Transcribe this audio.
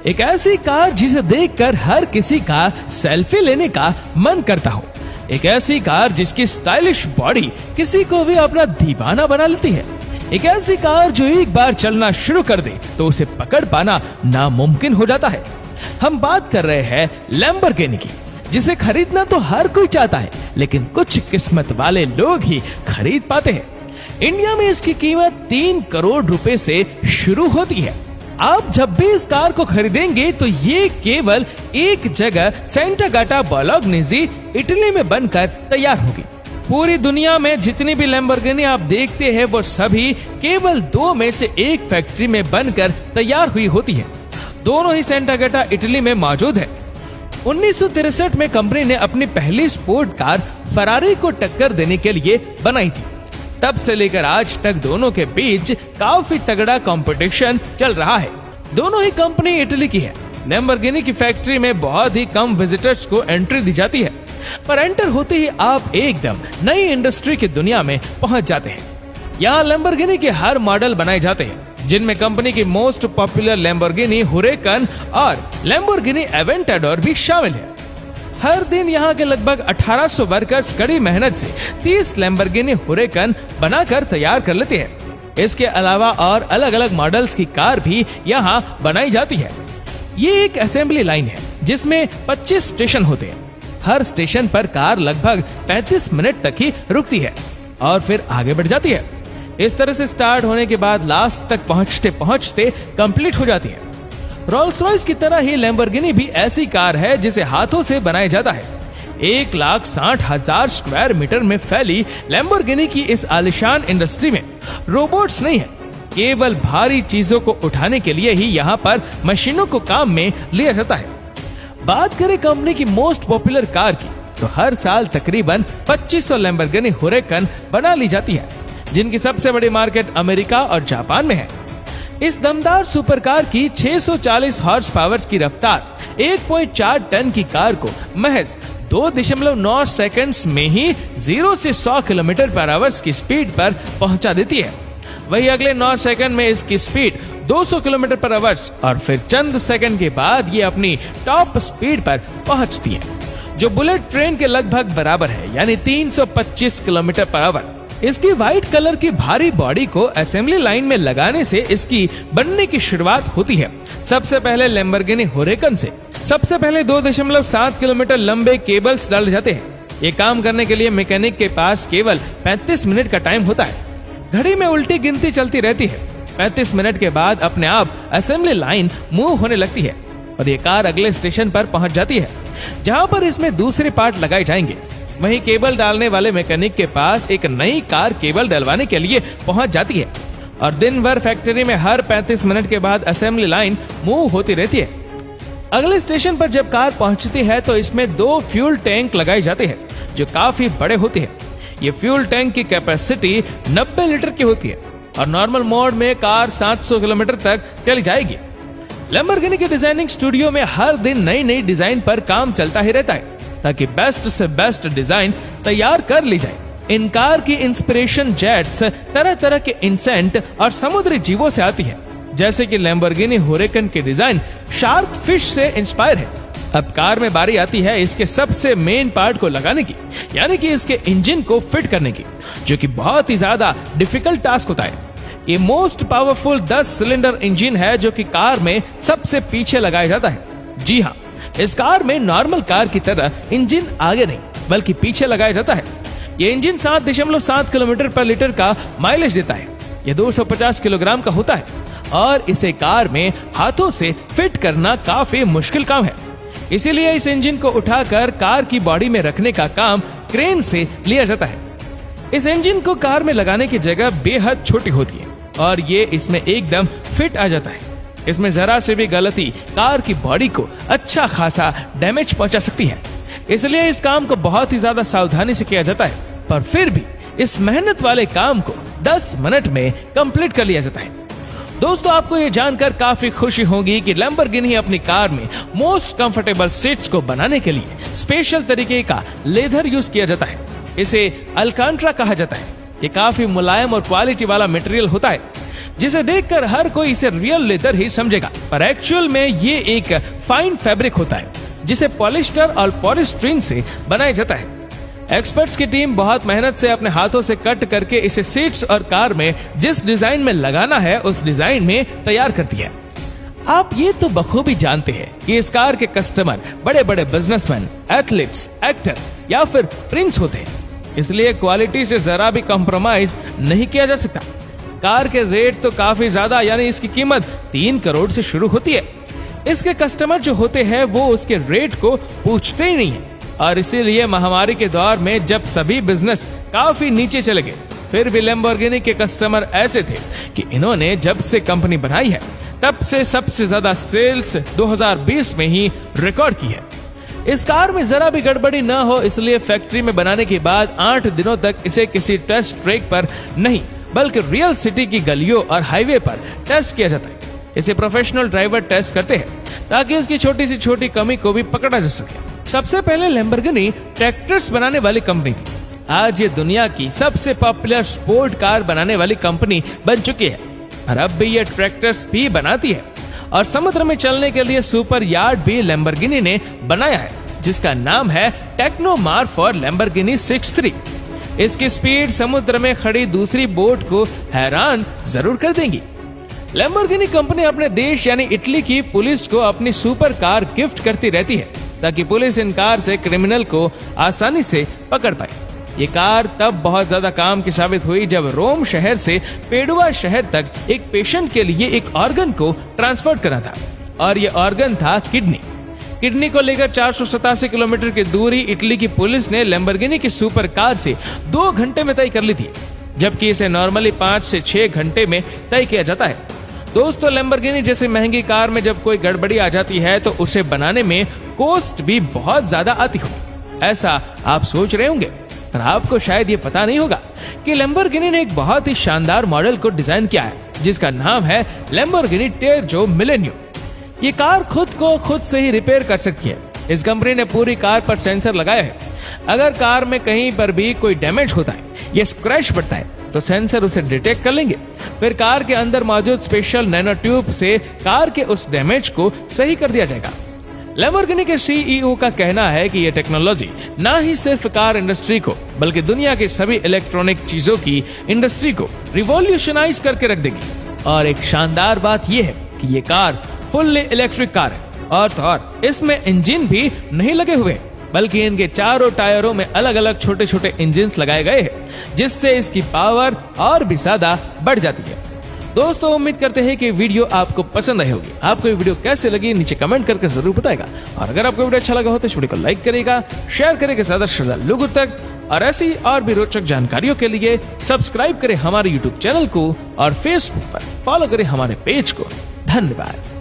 एक ऐसी कार जिसे देखकर हर किसी का सेल्फी लेने का मन करता हो। एक ऐसी कार जिसकी स्टाइलिश बॉडी किसी को भी अपना दीवाना बना लेती है। एक ऐसी कार जो एक बार चलना शुरू कर दे तो उसे पकड़ पाना नामुमकिन हो जाता है। हम बात कर रहे हैं लैम्बोर्गिनी की, जिसे खरीदना तो हर कोई चाहता है, लेकिन कुछ किस्मत वाले लोग ही खरीद पाते हैं। इंडिया में इसकी कीमत 3 करोड़ रुपए से शुरू होती है। आप जब भी इस कार को खरीदेंगे तो ये केवल एक जगह सेंटागाटा बोलोग्नेसी इटली में बनकर तैयार होगी। पूरी दुनिया में जितनी भी लैम्बोर्गिनी आप देखते हैं वो सभी केवल 2 में से एक फैक्ट्री में बनकर तैयार हुई होती है। दोनों ही सेंटागाटा इटली में मौजूद है। 1963 में कंपनी ने अपनी पहली स्पोर्ट कार फरारी को टक्कर देने के लिए बनाई थी। तब से लेकर आज तक दोनों के बीच काफी तगड़ा कंपटीशन चल रहा है। दोनों ही कंपनी इटली की है। लैम्बोर्गिनी की फैक्ट्री में बहुत ही कम विजिटर्स को एंट्री दी जाती है, पर एंटर होते ही आप एकदम नई इंडस्ट्री की दुनिया में पहुंच जाते हैं। यहाँ लैम्बोर्गिनी के हर मॉडल बनाए जाते हैं, जिनमें कंपनी की मोस्ट पॉपुलर लैम्बोर्गिनी हुरेकन और लैम्बोर्गिनी एवेंटाडोर भी शामिल है। हर दिन यहाँ के लगभग 1800 वर्कर्स कड़ी मेहनत से 30 लैम्बोर्गिनी हुरेकन बनाकर तैयार कर लेते हैं। इसके अलावा और अलग अलग मॉडल्स की कार भी यहाँ बनाई जाती है। ये एक असेंबली लाइन है जिसमें 25 स्टेशन होते हैं। हर स्टेशन पर कार लगभग 35 मिनट तक ही रुकती है और फिर आगे बढ़ जाती है। इस तरह से स्टार्ट होने के बाद लास्ट तक पहुंचते पहुंचते कंप्लीट हो जाती है। रोल्स रॉयस की तरह ही लैम्बोर्गिनी भी ऐसी कार है जिसे हाथों से बनाया जाता है। 1,60,000 स्क्वायर मीटर में फैली लैम्बोर्गिनी की इस आलीशान इंडस्ट्री में रोबोट्स नहीं है, केवल भारी चीजों को उठाने के लिए ही यहाँ पर मशीनों को काम में लिया जाता है। बात करें कंपनी की मोस्ट पॉपुलर कार की, तो हर साल तकरीबन 2500 लैम्बोर्गिनी हुरेकन बना ली जाती है, जिनकी सबसे बड़ी मार्केट अमेरिका और जापान में है। इस दमदार सुपरकार की 640 हॉर्स पावर की रफ्तार 1.4 टन की कार को महज 2.9 सेकंड्स में ही 0 से 100 किलोमीटर पर आवर्स की स्पीड पर पहुंचा देती है। वही अगले 9 सेकंड में इसकी स्पीड 200 किलोमीटर पर आवर्स और फिर चंद सेकंड के बाद ये अपनी टॉप स्पीड पर पहुंचती है, जो बुलेट ट्रेन के लगभग बराबर है, यानी 325 किलोमीटर पर आवर। इसकी व्हाइट कलर की भारी बॉडी को असेंबली लाइन में लगाने से इसकी बनने की शुरुआत होती है। सबसे पहले लैम्बोर्गिनी हुरेकन से सबसे पहले 2.7 किलोमीटर लंबे केबल्स डाले जाते हैं। ये काम करने के लिए मैकेनिक के पास केवल 35 मिनट का टाइम होता है। घड़ी में उल्टी गिनती चलती रहती है। 35 मिनट के बाद अपने आप असेंबली लाइन मूव होने लगती है और ये कार अगले स्टेशन पर पहुंच जाती है, जहां पर इसमें दूसरे पार्ट लगाए जाएंगे। वहीं केबल डालने वाले मैकेनिक के पास एक नई कार केबल डलवाने के लिए पहुंच जाती है और दिन भर फैक्ट्री में हर 35 मिनट के बाद असेंबली लाइन मूव होती रहती है। अगले स्टेशन पर जब कार पहुंचती है तो इसमें 2 फ्यूल टैंक लगाए जाते हैं, जो काफी बड़े होते हैं। ये फ्यूल टैंक की कैपेसिटी 90 लीटर की होती है और नॉर्मल मोड में कार 700 किलोमीटर तक चली जाएगी। लैम्बोर्गिनी के डिजाइनिंग स्टूडियो में हर दिन नई नई डिजाइन पर काम चलता ही रहता है, ताकि बेस्ट से बेस्ट डिजाइन तैयार कर ली जाए। इन कार की इंस्पिरेशन जेट्स, तरह तरह के इंसेंट और समुद्री जीवों से आती है, जैसे कि लैम्बोर्गिनी हुरेकन की डिजाइन शार्क फिश से इंस्पायर है। अब कार में बारी आती है इसके सबसे मेन पार्ट को लगाने की, यानी कि इसके इंजन को फिट करने की, जो कि बहुत ही ज्यादा डिफिकल्ट टास्क होता है। ये मोस्ट पावरफुल 10 सिलेंडर इंजन है जो कि कार में सबसे पीछे लगाया जाता है। जी हाँ, इस कार में नॉर्मल कार की तरह इंजन आगे नहीं बल्कि पीछे लगाया जाता है। ये इंजन 7.7 किलोमीटर पर लीटर का माइलेज देता है। ये 250 किलोग्राम का होता है और इसे कार में हाथों से फिट करना काफी मुश्किल काम है। इसीलिए इस इंजन को उठाकर कार की बॉडी में रखने का काम क्रेन से लिया जाता है। इस इंजन को कार में लगाने की जगह बेहद छोटी होती है और ये इसमें एकदम फिट आ जाता है। इसमें जरा से भी गलती कार की बॉडी को अच्छा खासा डैमेज पहुंचा सकती है। इसलिए इस काम को बहुत ही ज्यादा सावधानी से किया जाता है, पर फिर भी इस मेहनत वाले काम को 10 मिनट में कंप्लीट कर लिया जाता है। दोस्तों, आपको ये जानकर काफी खुशी होगी कि लैम्बोर्गिनी अपनी कार में मोस्ट कंफर्टेबल सीट्स को बनाने के लिए स्पेशल तरीके का लेदर यूज किया जाता है। इसे अल्कांट्रा कहा जाता है। ये काफी मुलायम और क्वालिटी वाला मटेरियल होता है, जिसे देखकर हर कोई इसे रियल लेदर ही समझेगा, पर एक्चुअल में ये एक फाइन फैब्रिक होता है जिसे पॉलिस्टर और पॉलीस्टीरीन से बनाया जाता है। एक्सपर्ट्स की टीम बहुत मेहनत से अपने हाथों से कट करके इसे सीट्स और कार में जिस डिजाइन में लगाना है उस डिजाइन में तैयार करती है। आप ये तो बखूबी जानते हैं कि इस कार के कस्टमर बड़े बड़े बिजनेसमैन, एथलीट्स, एक्टर या फिर प्रिंस होते हैं, इसलिए क्वालिटी से जरा भी कॉम्प्रोमाइज नहीं किया जा सकता। कार के रेट तो काफी ज्यादा, यानी इसकी कीमत 3 करोड़ से शुरू होती है। इसके कस्टमर जो होते हैं वो उसके रेट को पूछते ही नहीं है, और इसीलिए महामारी के दौर में जब सभी बिजनेस काफी नीचे चले गए, फिर भी लैम्बोर्गिनी के कस्टमर ऐसे थे कि इन्होंने जब से कंपनी बनाई है तब से सबसे ज्यादा सेल्स 2020 में ही रिकॉर्ड की है। इस कार में जरा भी गड़बड़ी न हो, इसलिए फैक्ट्री में बनाने के बाद 8 दिनों तक इसे किसी टेस्ट ट्रैक पर नहीं बल्कि रियल सिटी की गलियों और हाईवे पर टेस्ट किया जाता है। इसे प्रोफेशनल ड्राइवर टेस्ट करते हैं ताकि इसकी छोटी सी छोटी कमी को भी पकड़ा जा सके। सबसे पहले लैम्बोर्गिनी ट्रैक्टर्स बनाने वाली कंपनी थी। आज ये दुनिया की सबसे पॉपुलर स्पोर्ट कार बनाने वाली कंपनी बन चुकी है, और अब भी ये ट्रैक्टर्स भी बनाती है, और समुद्र में चलने के लिए सुपर यार्ड भी लैम्बोर्गिनी ने बनाया है, जिसका नाम है टेक्नोमार फॉर लैम्बोर्गिनी 63। इसकी स्पीड समुद्र में खड़ी दूसरी बोट को हैरान जरूर कर देंगी। लैम्बोर्गिनी कंपनी अपने देश यानी इटली की पुलिस को अपनी सुपर कार गिफ्ट करती रहती है ताकि पुलिस इन कार से क्रिमिनल को आसानी से पकड़ पाए। ये कार तब बहुत ज्यादा काम की साबित हुई जब रोम शहर से पेडुआ शहर तक एक पेशेंट के लिए एक ऑर्गन को ट्रांसफर करा था, और ये ऑर्गन था किडनी। किडनी को लेकर 487 किलोमीटर की दूरी इटली की पुलिस ने लैम्बोर्गिनी की सुपर कार से 2 घंटे में तय कर ली थी, जबकि इसे नॉर्मली 5 से 6 घंटे में तय किया जाता है। दोस्तों, लैम्बोर्गिनी जैसी महंगी कार में जब कोई गड़बड़ी आ जाती है तो उसे बनाने में कॉस्ट भी बहुत ज्यादा आती होगी, ऐसा आप सोच रहे होंगे, पर आपको शायद ये पता नहीं होगा कि लैम्बोर्गिनी ने एक बहुत ही शानदार मॉडल को डिजाइन किया है जिसका नाम है लैम्बोर्गिनी टेरजो मिलेनियो। ये कार खुद को खुद से ही रिपेयर कर सकती है। इस कंपनी ने पूरी कार पर सेंसर लगाया है। अगर कार में कहीं पर भी कोई डैमेज होता है या स्क्रैच पड़ता है तो सेंसर उसे डिटेक्ट कर लेंगे, फिर कार के अंदर मौजूद स्पेशल नैनो ट्यूब से कार के उस डैमेज को सही कर दिया जाएगा। लैम्बोर्गिनी के सीईओ का कहना है कि यह टेक्नोलॉजी ना ही सिर्फ कार इंडस्ट्री को बल्कि दुनिया की सभी इलेक्ट्रॉनिक चीजों की इंडस्ट्री को रिवॉल्यूशनाइज करके रख देगी। और एक शानदार बात यह है कि ये कार फुल्ली इलेक्ट्रिक कार है, और तो और इसमें इंजन भी नहीं लगे हुए, बल्कि इनके चारों टायरों में अलग अलग छोटे छोटे इंजन लगाए गए हैं, जिससे इसकी पावर और भी ज्यादा बढ़ जाती है। दोस्तों, उम्मीद करते हैं कि वीडियो आपको पसंद आई होगी। आपको ये वीडियो कैसे लगी नीचे कमेंट करके जरूर बताएगा, और अगर आपको वीडियो अच्छा लगा हो तो इस वीडियो को लाइक करेगा, शेयर करेगा ज्यादा से ज्यादा लोगों तक, और ऐसी और भी रोचक जानकारियों के लिए सब्सक्राइब करें हमारे यूट्यूब चैनल को और फेसबुक पर फॉलो करें हमारे पेज को। धन्यवाद।